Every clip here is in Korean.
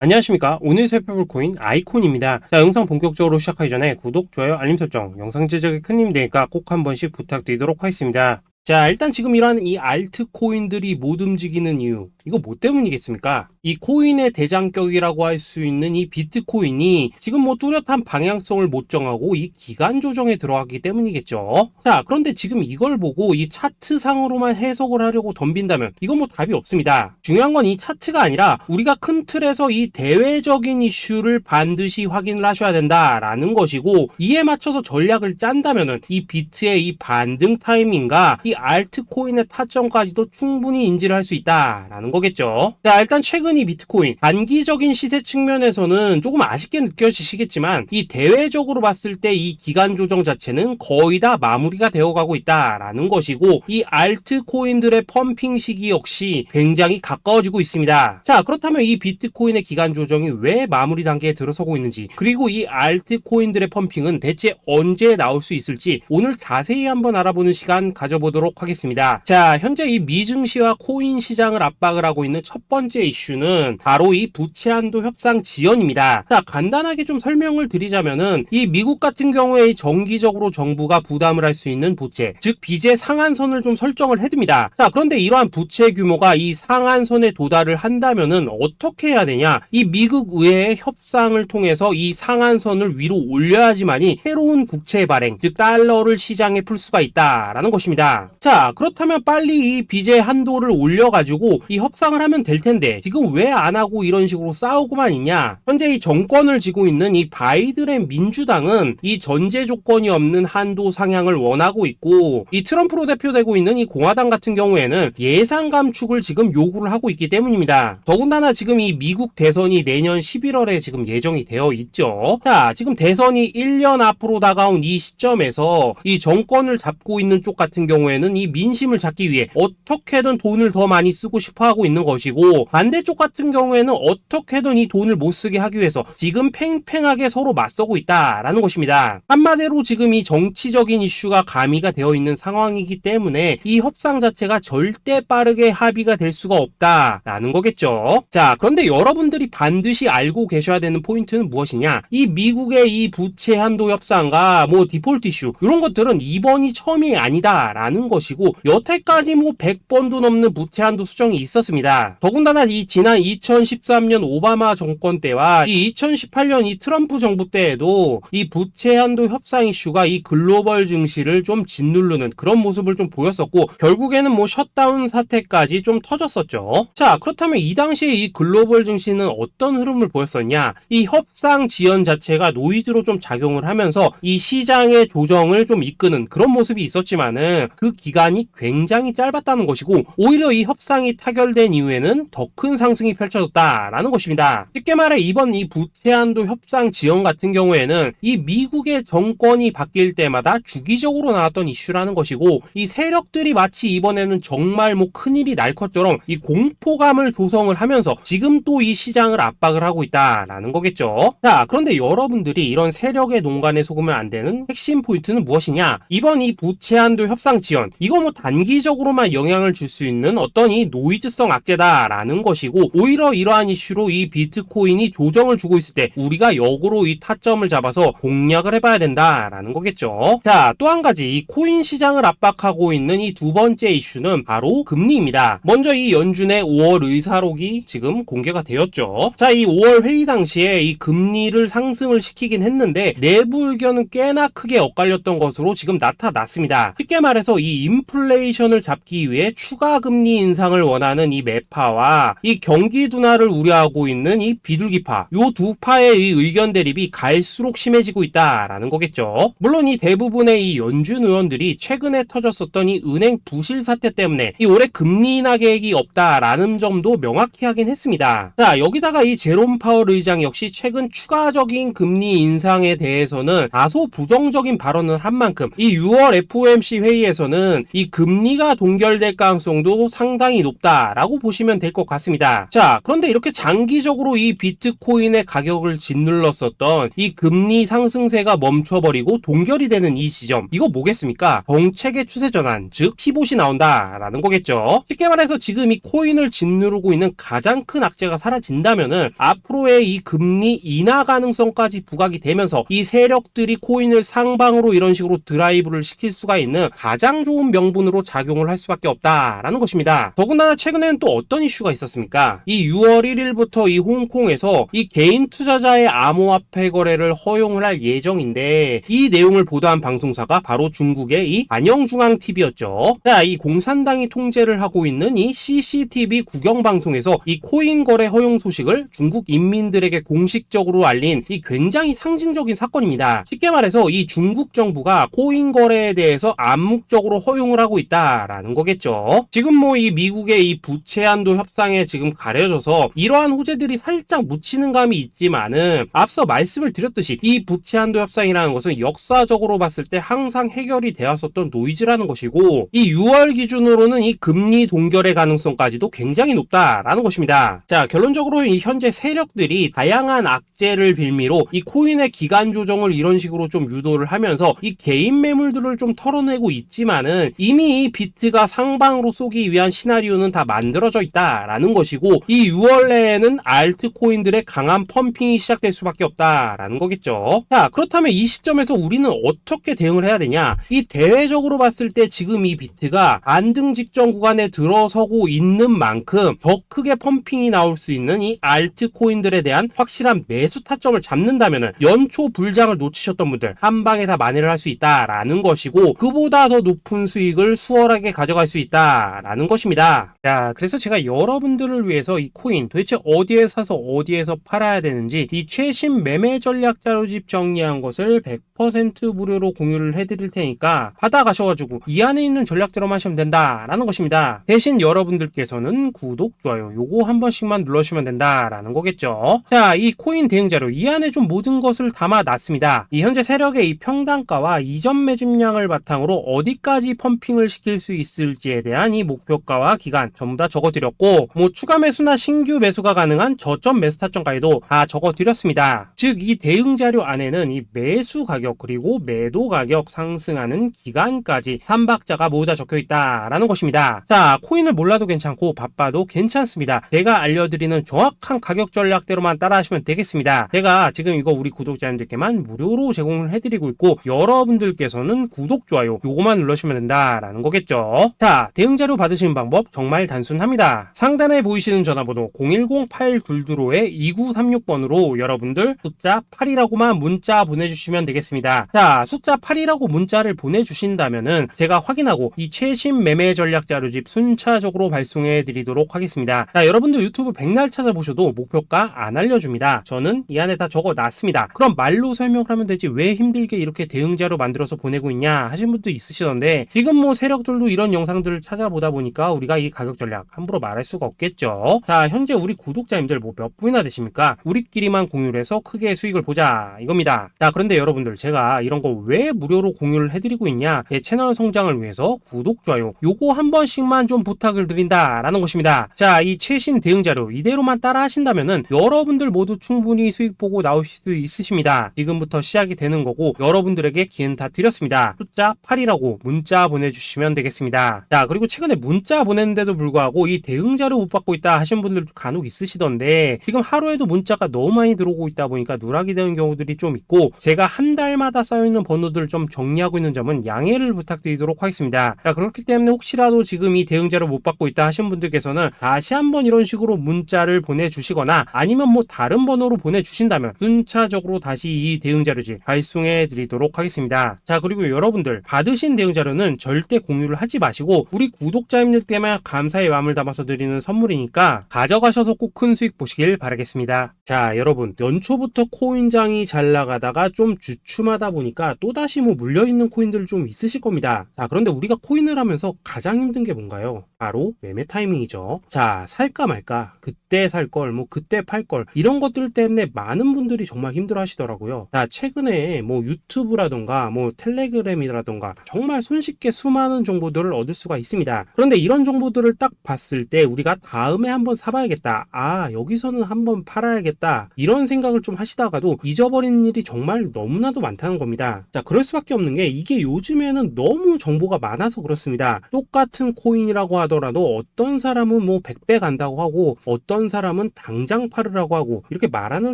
안녕하십니까. 오늘 살펴볼 코인 아이콘입니다. 자, 영상 본격적으로 시작하기 전에 구독, 좋아요, 알림 설정, 영상 제작에 큰 힘이 되니까 꼭 한 번씩 부탁드리도록 하겠습니다. 자, 일단 지금 이러한 이 알트 코인들이 못 움직이는 이유, 이거 뭐 때문이겠습니까? 이 코인의 대장격이라고 할 수 있는 이 비트코인이 지금 뭐 뚜렷한 방향성을 못 정하고 이 기간 조정에 들어가기 때문이겠죠. 자, 그런데 지금 이걸 보고 이 차트상으로만 해석을 하려고 덤빈다면 이건 뭐 답이 없습니다. 중요한 건 이 차트가 아니라 우리가 큰 틀에서 이 대외적인 이슈를 반드시 확인을 하셔야 된다라는 것이고, 이에 맞춰서 전략을 짠다면은 이 비트의 이 반등 타이밍과 이 알트코인의 타점까지도 충분히 인지를 할 수 있다라는 거겠죠. 자, 일단 최근 이 비트코인 단기적인 시세 측면에서는 조금 아쉽게 느껴지시겠지만 이 대외적으로 봤을 때 이 기간 조정 자체는 거의 다 마무리가 되어가고 있다라는 것이고, 이 알트코인들의 펌핑 시기 역시 굉장히 가까워지고 있습니다. 자, 그렇다면 이 비트코인의 기간 조정이 왜 마무리 단계에 들어서고 있는지, 그리고 이 알트코인들의 펌핑은 대체 언제 나올 수 있을지 오늘 자세히 한번 알아보는 시간 가져보도록 하겠습니다. 자, 현재 이 미증시와 코인 시장을 압박을 하고 있는 첫 번째 이슈는 바로 이 부채 한도 협상 지연입니다. 자, 간단하게 좀 설명을 드리자면은 이 미국 같은 경우에 정기적으로 정부가 부담을 할 수 있는 부채, 즉 빚의 상한선을 좀 설정을 해둡니다. 자, 그런데 이러한 부채 규모가 이 상한선에 도달을 한다면은 어떻게 해야 되냐? 이 미국 의회의 협상을 통해서 이 상한선을 위로 올려야지만이 새로운 국채 발행, 즉 달러를 시장에 풀 수가 있다라는 것입니다. 자, 그렇다면 빨리 이 빚의 한도를 올려가지고 이 협상을 하면 될 텐데 지금 왜 안 하고 이런 식으로 싸우고만 있냐? 현재 이 정권을 쥐고 있는 이 바이든의 민주당은 이 전제 조건이 없는 한도 상향을 원하고 있고, 이 트럼프로 대표되고 있는 이 공화당 같은 경우에는 예산 감축을 지금 요구를 하고 있기 때문입니다. 더군다나 지금 이 미국 대선이 내년 11월에 지금 예정이 되어 있죠. 자, 지금 대선이 1년 앞으로 다가온 이 시점에서 이 정권을 잡고 있는 쪽 같은 경우에는 이 민심을 잡기 위해 어떻게든 돈을 더 많이 쓰고 싶어 하고 있는 것이고, 반대쪽 같은 경우에는 어떻게든 이 돈을 못 쓰게 하기 위해서 지금 팽팽하게 서로 맞서고 있다라는 것입니다. 한마디로 지금 이 정치적인 이슈가 가미가 되어 있는 상황이기 때문에 이 협상 자체가 절대 빠르게 합의가 될 수가 없다라는 거겠죠. 자, 그런데 여러분들이 반드시 알고 계셔야 되는 포인트는 무엇이냐? 이 미국의 이 부채 한도 협상과 뭐 디폴트 이슈, 이런 것들은 이번이 처음이 아니다라는 것이고, 여태까지 뭐 100번도 넘는 부채 한도 수정이 있었습니다. 더군다나 이 지난 2013년 오바마 정권 때와 이 2018년 이 트럼프 정부 때에도 이 부채 한도 협상 이슈가 이 글로벌 증시를 좀 짓누르는 그런 모습을 좀 보였었고, 결국에는 뭐 셧다운 사태까지 좀 터졌었죠. 자, 그렇다면 이 당시에 이 글로벌 증시는 어떤 흐름을 보였었냐? 이 협상 지연 자체가 노이즈로 좀 작용을 하면서 이 시장의 조정을 좀 이끄는 그런 모습이 있었지만은 그 기간이 굉장히 짧았다는 것이고, 오히려 이 협상이 타결된 이후에는 더 큰 상승이 펼쳐졌다라는 것입니다. 쉽게 말해 이번 이 부채 한도 협상 지연 같은 경우에는 이 미국의 정권이 바뀔 때마다 주기적으로 나왔던 이슈라는 것이고, 이 세력들이 마치 이번에는 정말 뭐 큰일이 날 것처럼 이 공포감을 조성을 하면서 지금 또 이 시장을 압박을 하고 있다라는 거겠죠. 자, 그런데 여러분들이 이런 세력의 농간에 속으면 안 되는 핵심 포인트는 무엇이냐? 이번 이 부채 한도 협상 지연, 이거 뭐 단기적으로만 영향을 줄 수 있는 어떤 이 노이즈성 악재다라는 것이고, 오히려 이러한 이슈로 이 비트코인이 조정을 주고 있을 때 우리가 역으로 이 타점을 잡아서 공략을 해봐야 된다라는 거겠죠. 자, 또 한 가지 이 코인 시장을 압박하고 있는 이 두 번째 이슈는 바로 금리입니다. 먼저 이 연준의 5월 의사록이 지금 공개가 되었죠. 자, 이 5월 회의 당시에 이 금리를 상승을 시키긴 했는데 내부 의견은 꽤나 크게 엇갈렸던 것으로 지금 나타났습니다. 쉽게 말해서 이 인플레이션을 잡기 위해 추가 금리 인상을 원하는 이 매파와 이 경기 둔화를 우려하고 있는 이 비둘기파, 요 두 파의 이 의견 대립이 갈수록 심해지고 있다라는 거겠죠. 물론 이 대부분의 이 연준 의원들이 최근에 터졌었던 이 은행 부실 사태 때문에 이 올해 금리 인하 계획이 없다라는 점도 명확히 하긴 했습니다. 자, 여기다가 이 제롬 파월 의장 역시 최근 추가적인 금리 인상에 대해서는 다소 부정적인 발언을 한 만큼 이 6월 FOMC 회의에서는 이 금리가 동결될 가능성도 상당히 높다라고 라고 보시면 될 것 같습니다. 자, 그런데 이렇게 장기적으로 이 비트코인의 가격을 짓눌렀었던 이 금리 상승세가 멈춰버리고 동결이 되는 이 지점, 이거 뭐겠습니까? 정책의 추세 전환, 즉 피봇이 나온다라는 거겠죠. 쉽게 말해서 지금 이 코인을 짓누르고 있는 가장 큰 악재가 사라진다면은 앞으로의 이 금리 인하 가능성까지 부각이 되면서 이 세력들이 코인을 상방으로 이런 식으로 드라이브를 시킬 수가 있는 가장 좋은 명분으로 작용을 할 수밖에 없다라는 것입니다. 더군다나 최근에는 또 어떤 이슈가 있었습니까? 이 6월 1일부터 이 홍콩에서 이 개인 투자자의 암호화폐 거래를 허용을 할 예정인데, 이 내용을 보도한 방송사가 바로 중국의 이 안영중앙TV였죠. 자, 이 공산당이 통제를 하고 있는 이 CCTV 국영방송에서 이 코인 거래 허용 소식을 중국 인민들에게 공식적으로 알린 이 굉장히 상징적인 사건입니다. 쉽게 말해서 이 중국 정부가 코인 거래에 대해서 암묵적으로 허용을 하고 있다라는 거겠죠. 지금 뭐 이 미국의 이 부채 한도 협상에 지금 가려져서 이러한 호재들이 살짝 묻히는 감이 있지만은, 앞서 말씀을 드렸듯이 이 부채 한도 협상이라는 것은 역사적으로 봤을 때 항상 해결이 되었었던 노이즈라는 것이고, 이 6월 기준으로는 이 금리 동결의 가능성까지도 굉장히 높다라는 것입니다. 자, 결론적으로 이 현재 세력들이 다양한 악재를 빌미로 이 코인의 기간 조정을 이런 식으로 좀 유도를 하면서 이 개인 매물들을 좀 털어내고 있지만은, 이미 이 비트가 상방으로 쏘기 위한 시나리오는 다 만들어져 있다라는 것이고, 이 6월 내에는 알트코인들의 강한 펌핑이 시작될 수밖에 없다라는 거겠죠. 자, 그렇다면 이 시점에서 우리는 어떻게 대응을 해야 되냐? 이 대외적으로 봤을 때 지금 이 비트가 안등 직전 구간에 들어서고 있는 만큼 더 크게 펌핑이 나올 수 있는 이 알트코인들에 대한 확실한 매수 타점을 잡는다면은 연초 불장을 놓치셨던 분들 한 방에 다 만회를 할 수 있다라는 것이고, 그보다 더 높은 수익을 수월하게 가져갈 수 있다라는 것입니다. 자, 그래서 제가 여러분들을 위해서 이 코인 도대체 어디에 사서 어디에서 팔아야 되는지 이 최신 매매 전략 자료집 정리한 것을 100% 무료로 공유를 해드릴 테니까 받아가셔가지고 이 안에 있는 전략대로만 하시면 된다라는 것입니다. 대신 여러분들께서는 구독, 좋아요 요거 한 번씩만 눌러주시면 된다라는 거겠죠. 자, 이 코인 대응 자료 이 안에 좀 모든 것을 담아놨습니다. 이 현재 세력의 이 평단가와 이전 매집량을 바탕으로 어디까지 펌핑을 시킬 수 있을지에 대한 이 목표가와 기간 전부 다 적어드렸고, 뭐 추가 매수나 신규 매수가 가능한 저점 매수 타점까지도 다 적어드렸습니다. 즉 이 대응 자료 안에는 이 매수 가격 그리고 매도 가격 상승하는 기간까지 3박자가 모두 적혀있다라는 것입니다. 자, 코인을 몰라도 괜찮고 바빠도 괜찮습니다. 제가 알려드리는 정확한 가격 전략대로만 따라하시면 되겠습니다. 제가 지금 이거 우리 구독자님들께만 무료로 제공을 해드리고 있고, 여러분들께서는 구독, 좋아요 요거만 눌러주시면 된다라는 거겠죠. 자, 대응 자료 받으시는 방법 정말 단순합니다. 상단에 보이시는 전화번호 010-822-2936번으로 여러분들 숫자 8이라고만 문자 보내주시면 되겠습니다. 자, 숫자 8이라고 문자를 보내주신다면은 제가 확인하고 이 최신 매매 전략 자료집 순차적으로 발송해 드리도록 하겠습니다. 자, 여러분들 유튜브 백날 찾아보셔도 목표가 안 알려줍니다. 저는 이 안에 다 적어놨습니다. 그럼 말로 설명을 하면 되지 왜 힘들게 이렇게 대응 자료 만들어서 보내고 있냐 하신 분도 있으시던데, 지금 뭐 세력들도 이런 영상들을 찾아보다 보니까 우리가 이 가격 전략 함부로 말할 수가 없겠죠. 자, 현재 우리 구독자님들 뭐 몇 분이나 되십니까? 우리끼리만 공유를 해서 크게 수익을 보자 이겁니다. 자, 그런데 여러분들 제가 이런 거 왜 무료로 공유를 해드리고 있냐? 제 채널 성장을 위해서 구독, 좋아요 요거 한 번씩만 좀 부탁을 드린다라는 것입니다. 자, 이 최신 대응 자료 이대로만 따라 하신다면은 여러분들 모두 충분히 수익 보고 나오실 수 있으십니다. 지금부터 시작이 되는 거고, 여러분들에게 기회는 다 드렸습니다. 숫자 8이라고 문자 보내주시면 되겠습니다. 자, 그리고 최근에 문자 보냈는데도 불구하고 이 대응 자료 못 받고 있다 하신 분들도 간혹 있으시던데, 지금 하루에도 문자가 너무 많이 들어오고 있다 보니까 누락이 되는 경우들이 좀 있고, 제가 한 달마다 쌓여있는 번호들을 좀 정리하고 있는 점은 양해를 부탁드리도록 하겠습니다. 자, 그렇기 때문에 혹시라도 지금 이 대응 자료 못 받고 있다 하신 분들께서는 다시 한번 이런 식으로 문자를 보내주시거나 아니면 뭐 다른 번호로 보내주신다면 순차적으로 다시 이 대응 자료집 발송해 드리도록 하겠습니다. 자, 그리고 여러분들 받으신 대응 자료는 절대 공유를 하지 마시고 우리 구독자님들께만 감사의 마음을 담아서 드리는 선물이니까 가져가셔서 꼭 큰 수익 보시길 바라겠습니다. 자, 여러분 연초부터 코인장이 잘 나가다가 좀 주춤하다 보니까 또다시 뭐 물려있는 코인들 좀 있으실 겁니다. 자, 그런데 우리가 코인을 하면서 가장 힘든 게 뭔가요? 바로 매매 타이밍이죠. 자, 살까 말까, 그때 살 걸, 뭐 그때 팔 걸, 이런 것들 때문에 많은 분들이 정말 힘들어 하시더라고요. 자, 최근에 뭐 유튜브라던가 뭐 텔레그램이라던가 정말 손쉽게 수많은 정보들을 얻을 수가 있습니다. 그런데 이런 정보들을 딱 봤을 때 우리가 다음에 한번 사봐야겠다. 아, 여기서는 한번 팔아야겠다. 이런 생각을 좀 하시다가도 잊어버리는 일이 정말 너무나도 많다는 겁니다. 자, 그럴 수밖에 없는 게 이게 요즘에는 너무 정보가 많아서 그렇습니다. 똑같은 코인이라고 하더라도 어떤 사람은 뭐 100배 간다고 하고 어떤 사람은 당장 팔으라고 하고 이렇게 말하는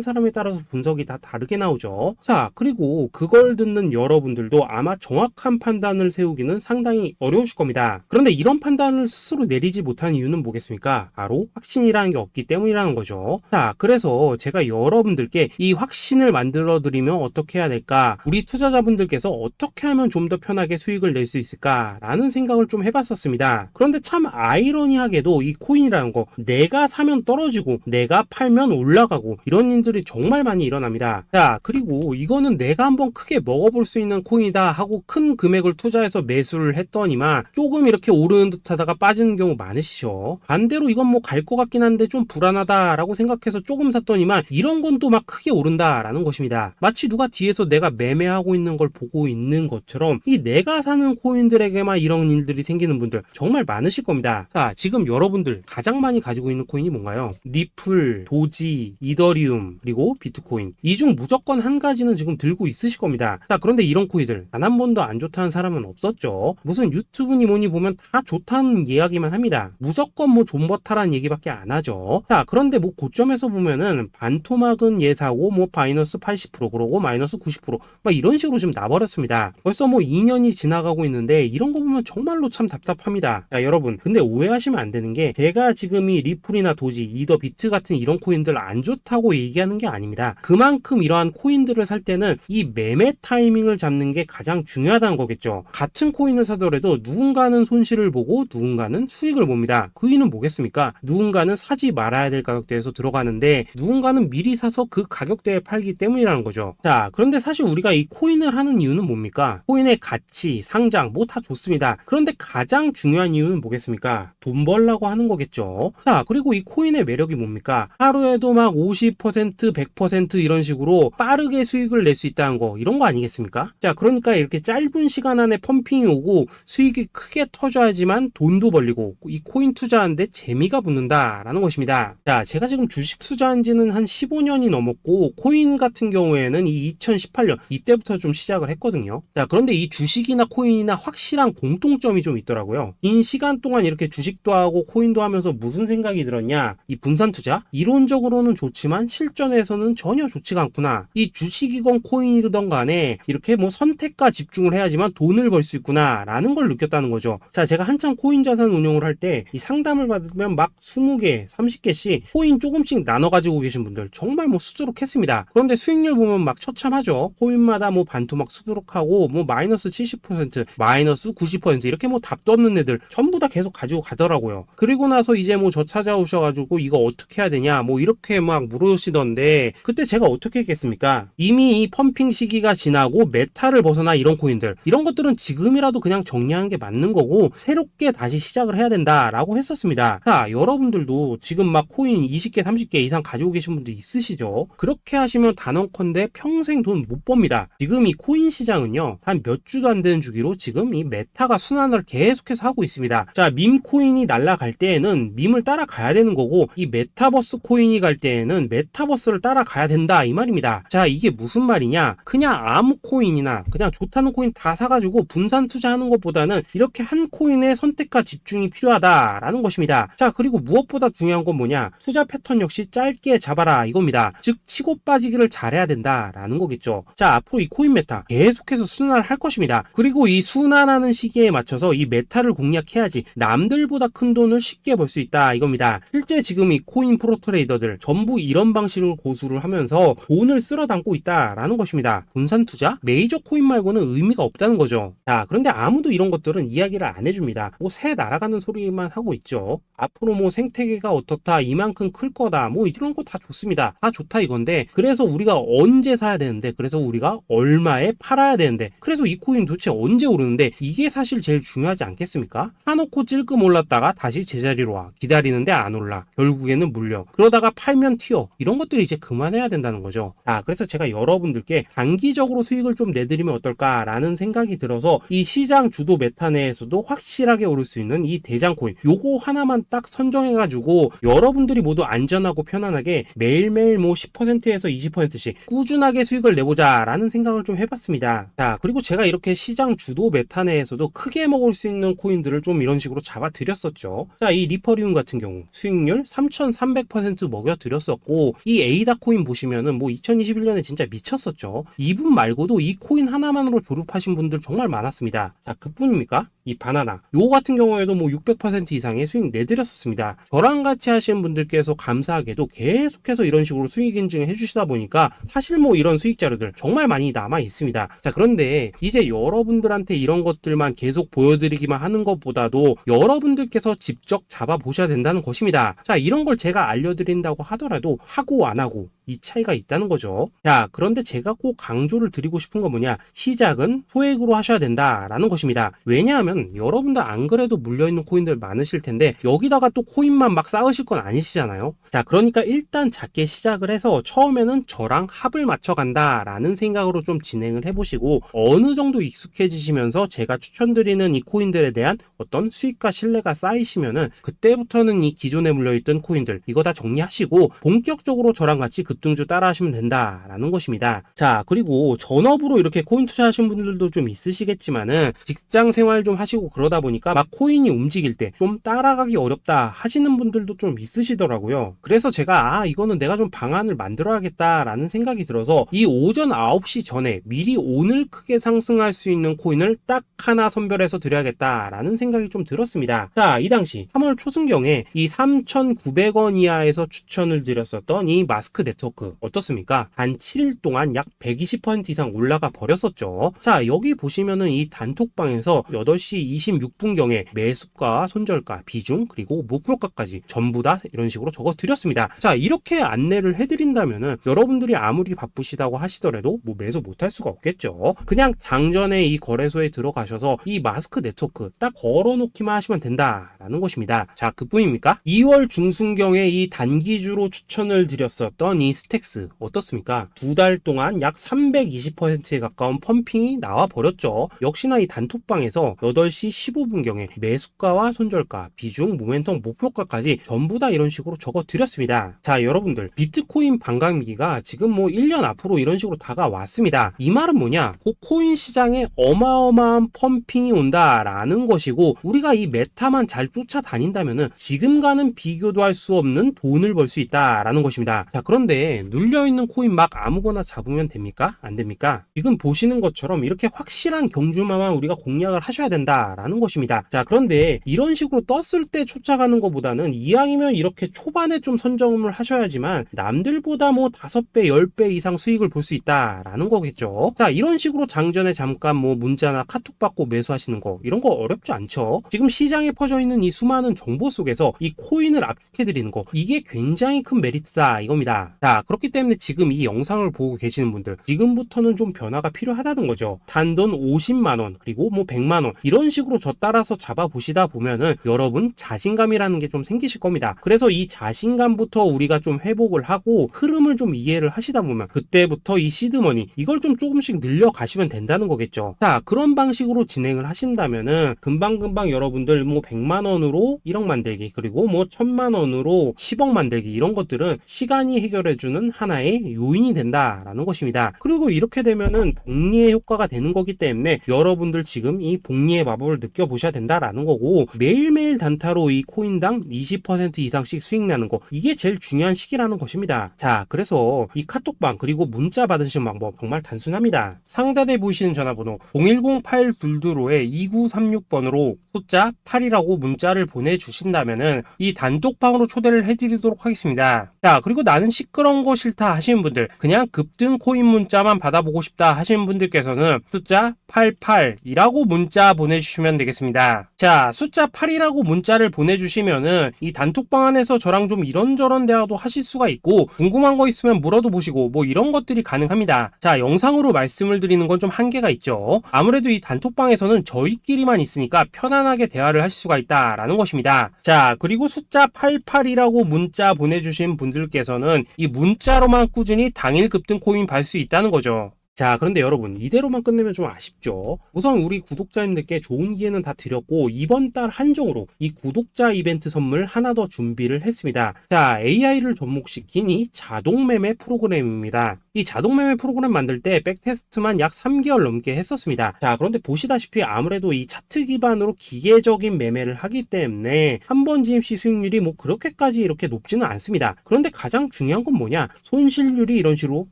사람에 따라서 분석이 다 다르게 나오죠. 자, 그리고 그걸 듣는 여러분들도 아마 정확한 판단을 세우기는 상당히 어려우실 겁니다. 그런데 이런 판단을 스스로 내리지 못한 이유는 뭐겠습니까? 바로 확신이라는 게 없기 때문이라는 거죠. 자, 그래서 제가 여러분들께 이 확신을 만들어 드리면 어떻게 해야 될까? 우리 투자자분들께서 어떻게 하면 좀 더 편하게 수익을 낼 수 있을까? 라는 생각을 좀 해봤었습니다. 그런데 참 아이러니하게도 이 코인이라는 거 내가 사면 떨어지고 내가 팔면 올라가고 이런 일들이 정말 많이 일어납니다. 자, 그리고 이거는 내가 한번 크게 먹어볼 수 있는 코인이다 하고 큰 금액을 투자해서 매수를 했더니만 조금 이렇게 오르는 듯 하다가 빠지는 경우 많으시죠. 반대로 이건 뭐 갈 것 같긴 한데 좀 불안하다라고 생각해서 조금 샀더니만 이런 건 또 막 크게 오른다라는 것입니다. 마치 누가 뒤에서 내가 매매하고 있는 걸 보고 있는 것처럼 이 내가 사는 코인들에게만 이런 일들이 생기는 분들 정말 많으실 겁니다. 자, 지금 여러분들 가장 많이 가지고 있는 코인이 뭔가요? 리플, 도지, 이더리움, 그리고 비트코인. 이 중 무조건 한 가지는 지금 들고 있으실 겁니다. 자, 그런데 이런 코인들 단 한 번도 안 좋다는 사람은 없었죠. 무슨 유튜브니 뭐니 보면 다 좋다는 이야기만 합니다. 무조건 뭐 존버타라는 얘기밖에 안 하죠. 자, 그런데 뭐 고점에서 보면은 반토막은 예사고 뭐 마이너스 80% 그러고 마이너스 90% 막 이런 식으로 지금 나버렸습니다. 벌써 뭐 2년이 지나가고 있는데 이런 거 보면 정말로 참 답답합니다. 자, 여러분 근데 오해하시면 안 되는 게 제가 지금 이 리플이나 도지, 이더 비트 같은 이런 코인들 안 좋다고 얘기하는 게 아닙니다. 그만큼 이러한 코인들을 살 때는 이 매매 타이밍을 잡는 게 가장 중요하다는 거겠죠. 같은 코인을 사더라도 누군가는 손실을 보고 누군가는 수익을 봅니다. 그 이유는 뭐겠습니까? 누군가는 사지 말아야 될 가격대에서 들어가는데 누군가는 미리 사서 그 가격대에 팔기 때문이라는 거죠. 자, 그런데 사실 우리가 이 코인을 하는 이유는 뭡니까? 코인의 가치, 상장 뭐 다 좋습니다. 그런데 가장 중요한 이유는 뭐겠습니까? 돈 벌라고 하는 거겠죠. 자, 그리고 이 코인의 매력이 뭡니까? 하루에도 막 50%, 100% 이런 식으로 빠르게 수익을 낼 수 있다는 거 이런 거 아니겠습니까? 자, 그러니까 이렇게 짧은 시간 안에 펌핑이 오고 수익이 크게 터져야지만 돈도 벌리고 이 코인 투자하는데 재미가 붙는다라는 것입니다. 자, 제가 지금 주식 투자한 지는 한 15년이 넘었고 코인 같은 경우에는 이 2018년 이때부터 좀 시작을 했거든요. 자, 그런데 이 주식이나 코인이나 확실한 공통점이 좀 있더라고요. 긴 시간 동안 이렇게 주식도 하고 코인도 하면서 무슨 생각이 들었냐? 이 분산 투자? 이론적으로는 좋지만 실전에서는 전혀 좋지가 않구나. 이 주식이건 코인이든 간에 이렇게 뭐 선택과 집중을 해야지만 돈을 벌 수 있구나 라는 걸 느꼈다는 거죠. 자, 제가 한참 코인 자산 운용을 할 때 이 상담을 받으면 막 20개, 30개씩 코인 조금씩 나눠 가지고 계신 분들 정말 뭐 수두룩했습니다. 그런데 수익률 보면 막 처참하죠. 코인마다 뭐 반토막 수두룩하고 뭐 마이너스 70%, 마이너스 90% 이렇게 뭐 답도 없는 애들 전부 다 계속 가지고 가더라고요. 그리고 나서 이제 뭐 저 찾아오셔가지고 이거 어떻게 해야 되냐 뭐 이렇게 막 물으시던데 그때 제가 어떻게 했겠습니까? 이미 이 펌핑 시기가 지나고 메타를 벗어나 이런 코인들 이런 것들은 지금이라도 그냥 정리하는 게 맞는 거고 새롭게 다시 시작을 해야 된다라고 했었습니다. 자, 여러분들도 지금 막 코인 20개, 30개 이상 가지고 계신 분들 있으시죠? 그렇게 하시면 단언컨대 평생 돈 못 법니다. 지금 이 코인 시장은요 한 몇 주도 안 되는 주기로 지금 이 메타가 순환을 계속해서 하고 있습니다. 자, 밈 코인이 날아갈 때에는 밈을 따라가야 되는 거고 이 메타버스 코인이 갈 때에는 메타버스를 따라가야 된다 이 말입니다. 자, 이게 무슨 말이냐? 그냥 아무 코인이나 그냥 좋다는 코인 다 사가지고 분산 투자하는 것보다는 이렇게 한 코인에 선택과 집중이 필요하다라는 것입니다. 자, 그리고 무엇보다 중요한 건 뭐냐? 투자 패턴 역시 짧게 잡아라 이겁니다. 즉 치고 빠지기를 잘해야 된다라는 거겠죠. 자, 앞으로 이 코인 메타 계속해서 순환을 할 것입니다. 그리고 이 순환하는 시기에 맞춰서 이 메타를 공략해야지 남들보다 큰 돈을 쉽게 벌 수 있다 이겁니다. 실제 지금 이 코인 프로 트레이더들 전부 이런 방식을 고수를 하면서 돈을 쓸어 담고 있다라는 것입니다. 분산 투자? 메이저 코인 말고는 의미가 없다는 거죠. 자, 그런데 아무도 이런 것들은 이야기를 안 해줍니다. 뭐 새 날아가는 소리만 하고 있죠. 앞으로 뭐 생태계가 어떻다, 이만큼 클 거다, 뭐 이런 거 다 좋습니다. 다 좋다 이건데 그래서 우리가 언제 사야 되는데 그래서 우리가 얼마에 팔아야 되는데 그래서 이 코인 도대체 언제 오르는데 이게 사실 제일 중요하지 않겠습니까? 사놓고 찔끔 올랐다가 다시 제자리로 와 기다리는데 안 올라 결국에는 물려 그러다가 팔면 튀어 이런 것들이 이제 그만해야 된다는 거죠. 자, 그래서 제가 여러분들께 단기적으로 수익을 좀 내드리면 어떨까라는 생각이 들어서 이 시장 주도 메타 내에서도 확실하게 오를 수 있는 이 대장 코인 요거 하나만 딱 선정해가지고 여러분들이 모두 안전하고 편안하게 매일매일 뭐 10%에서 20%씩 꾸준하게 수익을 내보자 라는 생각을 좀 해봤습니다. 자, 그리고 제가 이렇게 시장 주도 메타 내에서도 크게 먹을 수 있는 코인들을 좀 이런 식으로 잡아드렸었죠. 자, 이 리퍼리움 같은 경우 수익률 3300% 먹여드렸었고, 이 에이다 코인 보시면은 뭐 2021년에 진짜 미쳤었죠. 이분 말고도 이 코인 하나만으로 졸업하신 분들 정말 많았습니다. 자, 그뿐입니까? 이 바나나 요거 같은 경우에도 뭐 600% 이상의 수익 내드렸었습니다. 저랑 같이 하시는 분들께서 감사하게도 계속해서 이런 식으로 수익 인증을 해주시다 보니까 사실 뭐 이런 수익 자료들 정말 많이 남아 있습니다. 자, 그런데 이제 여러분들한테 이런 것들만 계속 보여드리기만 하는 것보다도 여러분들께서 직접 잡아보셔야 된다는 것입니다. 자, 이런 걸 제가 알려드린다고 하더라도 하고 안 하고 이 차이가 있다는 거죠. 자, 그런데 제가 꼭 강조를 드리고 싶은 건 뭐냐, 시작은 소액으로 하셔야 된다라는 것입니다. 왜냐하면 여러분들 안 그래도 물려있는 코인들 많으실 텐데 여기다가 또 코인만 막 쌓으실 건 아니시잖아요. 자, 그러니까 일단 작게 시작을 해서 처음에는 저랑 합을 맞춰간다 라는 생각으로 좀 진행을 해보시고, 어느 정도 익숙해지시면서 제가 추천드리는 이 코인들에 대한 어떤 수익과 신뢰가 쌓이시면은 그때부터는 이 기존에 물려있던 코인들 이거 다 정리하시고 본격적으로 저랑 같이 급등주 따라 하시면 된다라는 것입니다. 자, 그리고 전업으로 이렇게 코인 투자하시는 분들도 좀 있으시겠지만은 직장 생활 좀 하시고 그러다 보니까 막 코인이 움직일 때 좀 따라가기 어렵다 하시는 분들도 좀 있으시더라고요. 그래서 제가 이거는 내가 좀 방안을 만들어야겠다라는 생각이 들어서 이 오전 9시 전에 미리 오늘 크게 상승할 수 있는 코인을 딱 하나 선별해서 드려야겠다라는 생각이 좀 들었습니다. 자, 이 당시 3월 초순경에 이 3,900원 이하에서 추천을 드렸었던 이 마스크 네트워크 어떻습니까? 단 7일 동안 약 120% 이상 올라가 버렸었죠. 자, 여기 보시면은 이 단톡방에서 8시 26분경에 매수가, 손절가, 비중, 그리고 목표가까지 전부 다 이런 식으로 적어 드렸습니다. 자, 이렇게 안내를 해드린다면은 여러분들이 아무리 바쁘시다고 하시더라도 뭐 매수 못할 수가 없겠죠. 그냥 장전에 이 거래소에 들어가셔서 이 마스크 네트워크 딱 걸어놓기만 하시면 된다라는 것입니다. 자, 그뿐입니까? 2월 중순경에 이 단기주로 추천을 드렸었던 이 스택스 어떻습니까? 2달 동안 약 320%에 가까운 펌핑이 나와 버렸죠. 역시나 이 단톡방에서 8시 15분경에 매수가와 손절가, 비중, 모멘텀, 목표가까지 전부 다 이런 식으로 적어 드렸습니다. 자, 여러분들 비트코인 반감기가 지금 뭐 1년 앞으로 이런 식으로 다가왔습니다. 이 말은 뭐냐? 코인 시장에 어마어마한 펌핑이 온다라는 것이고, 우리가 이 메타만 잘 쫓아다닌다면은 지금과는 비교도 할 수 없는 돈을 벌 수 있다라는 것입니다. 자, 그런데 눌려있는 코인 막 아무거나 잡으면 됩니까? 안 됩니까? 지금 보시는 것처럼 이렇게 확실한 경주마만 우리가 공략을 하셔야 된다라는 것입니다. 자, 그런데 이런 식으로 떴을 때 쫓아가는 것보다는 이왕이면 이렇게 초반에 좀 선점을 하셔야지만 남들보다 뭐 5배, 10배 이상 수익을 볼 수 있다라는 거겠죠. 자, 이런 식으로 장전에 잠깐 뭐 문자나 카톡 받고 매수하시는 거 이런 거 어렵지 않죠. 지금 시장에 퍼져 있는 이 수많은 정보 속에서 이 코인을 압축해드리는 거 이게 굉장히 큰 메리트다 이겁니다. 자, 그렇기 때문에 지금 이 영상을 보고 계시는 분들 지금부터는 좀 변화가 필요하다는 거죠. 단돈 50만원 그리고 뭐 100만원 이런 식으로 저 따라서 잡아보시다 보면은 여러분 자신감이라는 게 좀 생기실 겁니다. 그래서 이 자신감부터 우리가 좀 회복을 하고 흐름을 좀 이해를 하시다 보면 그때부터 이 시드머니 이걸 좀 조금씩 늘려가시면 된다는 거겠죠. 자, 그런 방식으로 진행을 하신다면은 금방금방 여러분들 뭐 100만원으로 1억 만들기 그리고 뭐 1000만원으로 10억 만들기 이런 것들은 시간이 해결해주는 하나의 요인이 된다라는 것입니다. 그리고 이렇게 되면은 복리의 효과가 되는 거기 때문에 여러분들 지금 이 복리의 마법을 느껴보셔야 된다라는 거고, 매일매일 단타로 이 코인당 20% 이상씩 수익 나는 거 이게 제일 중요한 시기라는 것입니다. 자, 그래서 이 카톡방 그리고 문자 받으시는 방법 정말 단순합니다. 상단에 보이시는 전화번호 010-822-2936번으로 숫자 8이라고 문자를 보내주신다면은 이 단톡방으로 초대를 해드리도록 하겠습니다. 자, 그리고 나는 시끄러운 거 싫다 하시는 분들, 그냥 급등 코인 문자만 받아보고 싶다 하시는 분들께서는 숫자 88이라고 문자 보내주시면 되겠습니다. 자, 숫자 8이라고 문자를 보내주시면은 이 단톡방 안에서 저랑 좀 이런저런 대화도 하실 수가 있고, 궁금한 거 있으면 물어도 보시고 뭐 이런 것들이 가능합니다. 자, 영상으로 말씀을 드리는 건 좀 한계가 있죠. 아무래도 이 단톡방에서는 저희끼리만 있으니까 편안하게 대화를 하실 수가 있다라는 것입니다. 자, 그리고 숫자 88이라고 문자 보내주신 분들께서는 이 문자로만 꾸준히 당일 급등 코인 받을 수 있다는 거죠. 자, 그런데 여러분, 이대로만 끝내면 좀 아쉽죠? 우선 우리 구독자님들께 좋은 기회는 다 드렸고, 이번 달 한정으로 이 구독자 이벤트 선물 하나 더 준비를 했습니다. 자, AI를 접목시킨 이 자동 매매 프로그램입니다. 이 자동 매매 프로그램 만들 때 백테스트만 약 3개월 넘게 했었습니다. 자, 그런데 보시다시피 아무래도 이 차트 기반으로 기계적인 매매를 하기 때문에 한 번 GMC 수익률이 뭐 그렇게까지 이렇게 높지는 않습니다. 그런데 가장 중요한 건 뭐냐? 손실률이 이런 식으로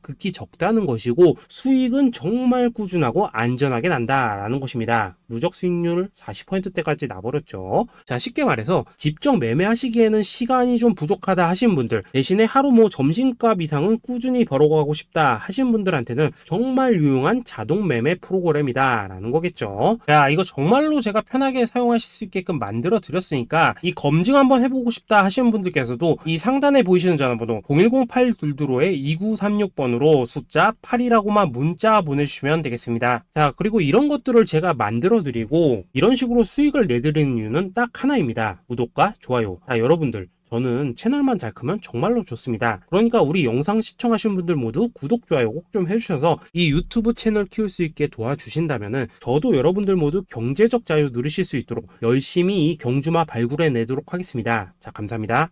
극히 적다는 것이고, 수익은 정말 꾸준하고 안전하게 난다라는 것입니다. 누적 수익률 40%대까지 나버렸죠. 자, 쉽게 말해서 직접 매매하시기에는 시간이 좀 부족하다 하신 분들, 대신에 하루 뭐 점심값 이상은 꾸준히 벌어가고 싶다 하신 분들한테는 정말 유용한 자동 매매 프로그램이다 라는 거겠죠. 자, 이거 정말로 제가 편하게 사용하실 수 있게끔 만들어 드렸으니까 이 검증 한번 해보고 싶다 하시는 분들께서도 이 상단에 보이시는 전화번호 010-8222-2936번으로 숫자 8이라고만 문자 보내주시면 되겠습니다. 자, 그리고 이런 것들을 제가 만들어 드리고 이런 식으로 수익을 내드리는 이유는 딱 하나입니다. 구독과 좋아요. 자, 여러분들, 저는 채널만 잘 크면 정말로 좋습니다. 그러니까 우리 영상 시청하신 분들 모두 구독, 좋아요 꼭 좀 해주셔서 이 유튜브 채널 키울 수 있게 도와주신다면은 저도 여러분들 모두 경제적 자유 누리실 수 있도록 열심히 이 경주마 발굴해 내도록 하겠습니다. 자, 감사합니다.